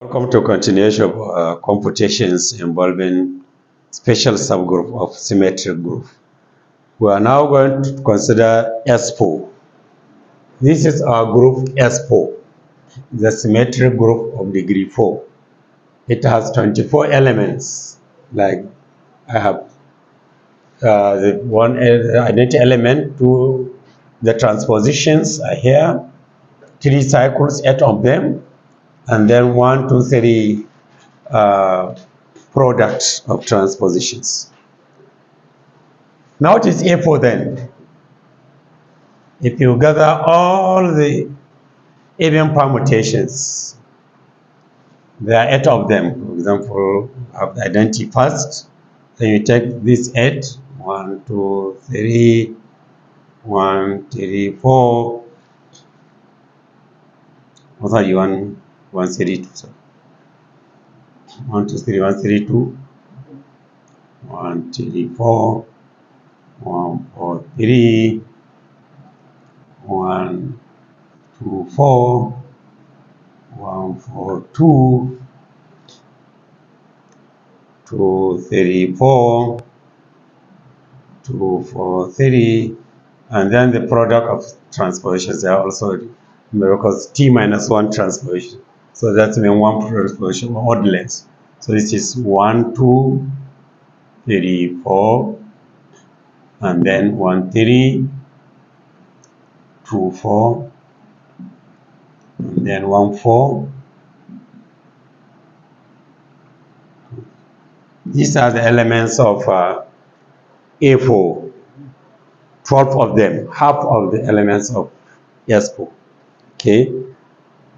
Welcome to continuation of computations involving special subgroup of symmetric group. We are now going to consider S4. This is our group S4, the symmetric group of degree 4. It has 24 elements, like I have the one identity element, two, the transpositions are here, 3 cycles, 8 of them, and then 1, 2, 3 product of transpositions. Now it is A4 then. If you gather all the even permutations, there are 8 of them. For example, of the identity first, then you take this 8, 1, 2, 3, 1, 3, 4. What are you 1, 1, 3, 2? So 1, 2, 3, 1, 3, 2, 1, 3, 4, 1, 4, 3, 1, 2, 4, 1, 4, 2, 2, 3, 4, 2, 4, 3, and then the product of transpositions are also because t minus 1 transposition. So that means 1 transposition odd length. So this is 1, 2, 3, 4, and then 1, 3, 2, 4, and then 1, 4. These are the elements of A4. 12 of them, half of the elements of S4. Okay.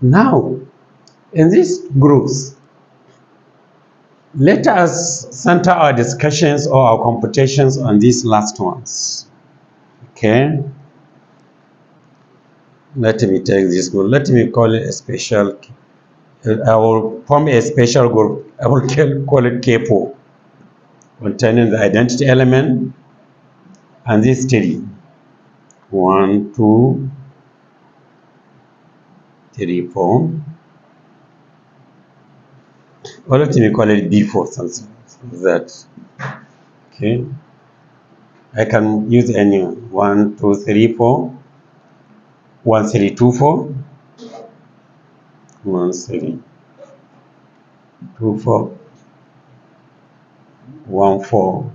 Now, in these groups, let us center our discussions or our computations on these last ones. Okay. Let me take this group. Let me call it a special. I will form a special group. I will call it K4, containing the identity element and these 3. 1, 2, 3, 4. Or let me call it B4, something like that. Okay. I can use any 1, 2, 3, 4. 1, 3, 2, 4. 1, 3, 2, 4. 1, 4.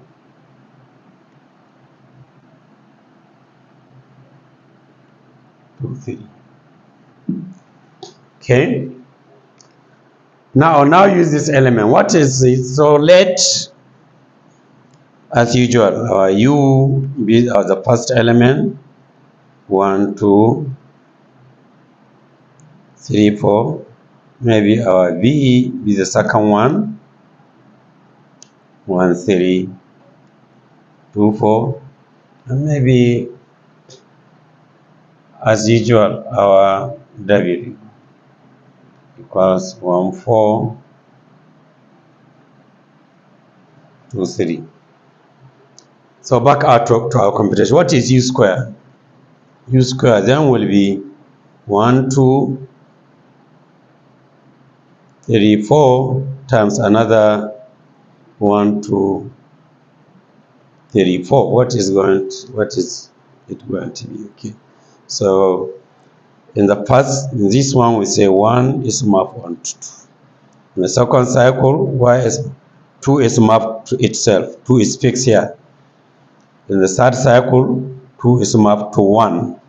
2, 3. Okay. Now use this element. What is it? So let, as usual, our U be the first element. 1, 2, 3, 4. Maybe our V be the second one. 1, 3, 2, 4. And maybe, as usual, our W equals 1, 4, 2, 3. So back out to our computation. What is U square? U square then will be 1, 2, 3, 4 times another 1, 2, 3, 4. What is it going to be? Okay. So in this one we say 1 is mapped onto 2. In the second cycle, 2 is mapped to itself. 2 is fixed here. In the third cycle, 2 is mapped to 1.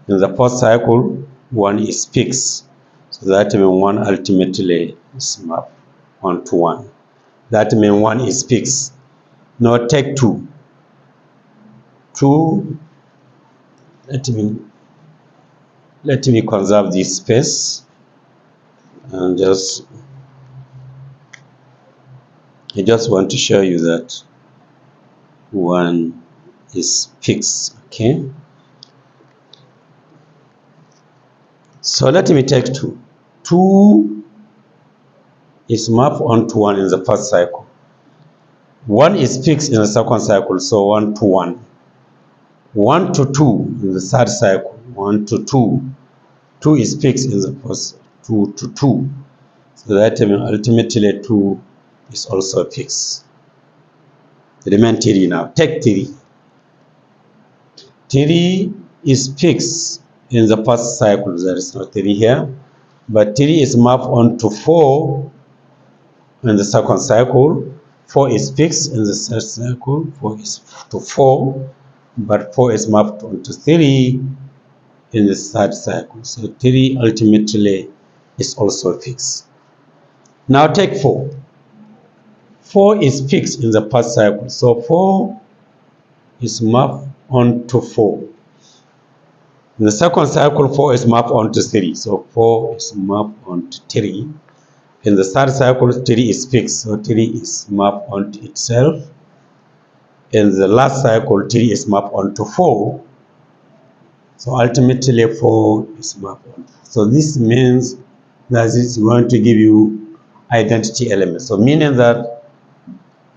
In the fourth cycle, 1 is fixed. So that means 1 ultimately is mapped onto 1. That means 1 is fixed. Now take 2. 2, let me conserve this space and I just want to show you that 1 is fixed. Okay. So let me take 2. 2 is mapped onto 1 in the first cycle. 1 is fixed in the second cycle, so 1 to 1. 1 to 2 in the third cycle. 1 to 2. 2 is fixed in the first. 2 to 2. So that means ultimately 2 is also fixed. Remain 3 now. Take 3. 3 is fixed in the first cycle. There is no 3 here. But 3 is mapped onto 4 in the second cycle. 4 is fixed in the third cycle. 4 is to 4. But 4 is mapped onto 3 in the third cycle. So 3 ultimately is also fixed. Now take 4. 4 is fixed in the first cycle. So 4 is mapped onto 4. In the second cycle, 4 is mapped onto 3. So 4 is mapped onto 3. In the third cycle, 3 is fixed. So 3 is mapped onto itself. In the last cycle, 3 is mapped onto 4. So ultimately 4 is mapped onto 4. So this means that it's going to give you identity elements. So meaning that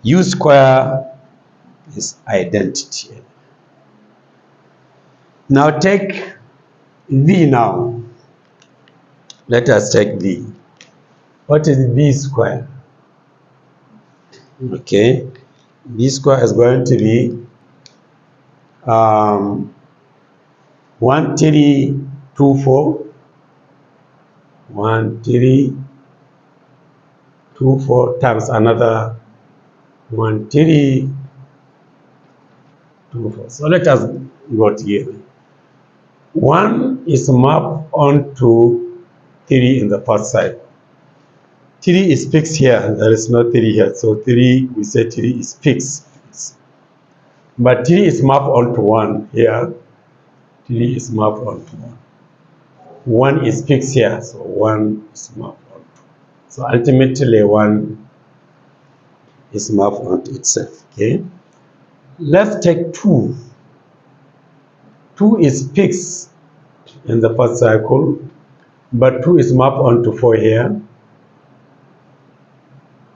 U square is identity element. Now take V now. Let us take V. What is V square? Okay. V square is going to be 1324. 1324 times another 1324. So let us go together. 1 is mapped onto 3 in the first cycle. 3 is fixed here. There is no 3 here. So 3, we say 3 is fixed. But 3 is mapped onto 1 here. 3 is mapped onto 1. 1 is fixed here. So 1 is mapped onto. So ultimately 1 is mapped onto itself. Okay. Let's take 2. 2 is fixed in the first cycle, but 2 is mapped onto 4 here.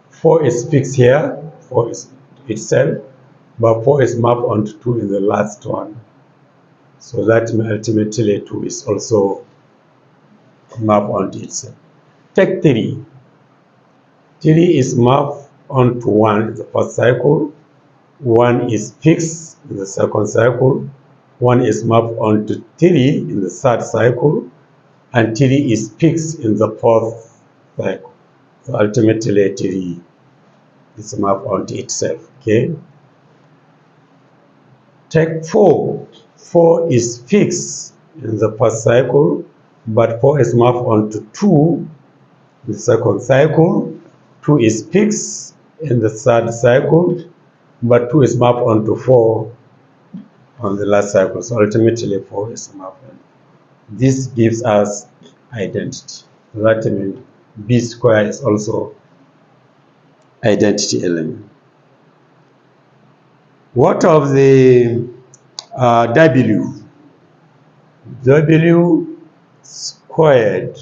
4 is fixed here. 4 is itself, but 4 is mapped onto 2 in the last one. So that ultimately 2 is also mapped onto itself. Take 3. 3 is mapped onto 1 in the first cycle. 1 is fixed in the second cycle. 1 is mapped onto 3 in the third cycle. And 3 is fixed in the fourth cycle. So ultimately 3 is mapped onto itself. Okay. Take 4. 4 is fixed in the first cycle, but 4 is mapped onto 2 in the second cycle. 2 is fixed in the third cycle, but 2 is mapped onto 4 on the last cycle. So ultimately 4 is mapped on. This gives us identity. That means B square is also identity element. What of the W? W squared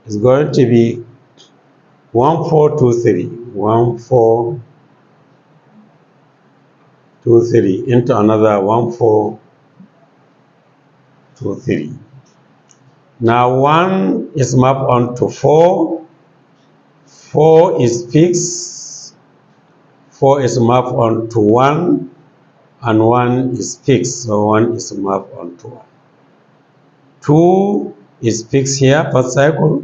is going to be 1423. 1423 into another 1423. Now 1 is mapped onto 4. 4 is fixed. 4 is mapped onto 1. And 1 is fixed. So 1 is mapped onto 1. 2 is fixed here, first cycle.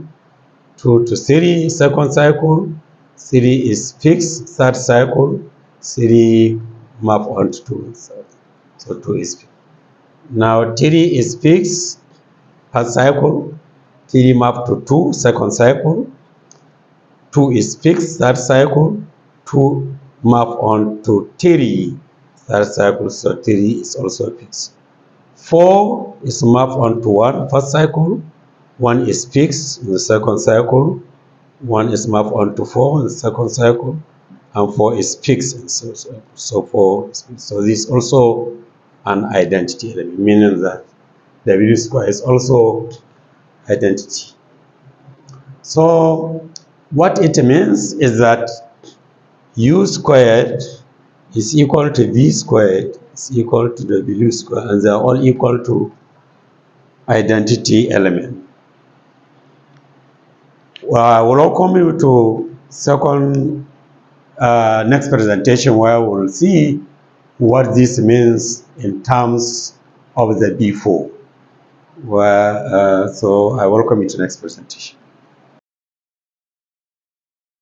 2 to 3, second cycle. 3 is fixed, third cycle. 3 mapped onto 2. So 2 is fixed. Now 3 is fixed, first cycle. 3 mapped to 2, second cycle. 2 is fixed, third cycle. 2 mapped onto 3, third cycle. So 3 is also fixed. 4 is mapped onto 1, first cycle. 1 is fixed in the second cycle. 1 is mapped onto 4 in the second cycle. And 4 is fixed in the third cycle. So 4 is fixed. So this is also an identity element, meaning that W square is also identity. So what it means is that U squared is equal to V squared is equal to W squared, and they are all equal to identity element. Well, I will welcome you to second next presentation where we'll see what this means in terms of the B4. So I welcome you to next presentation.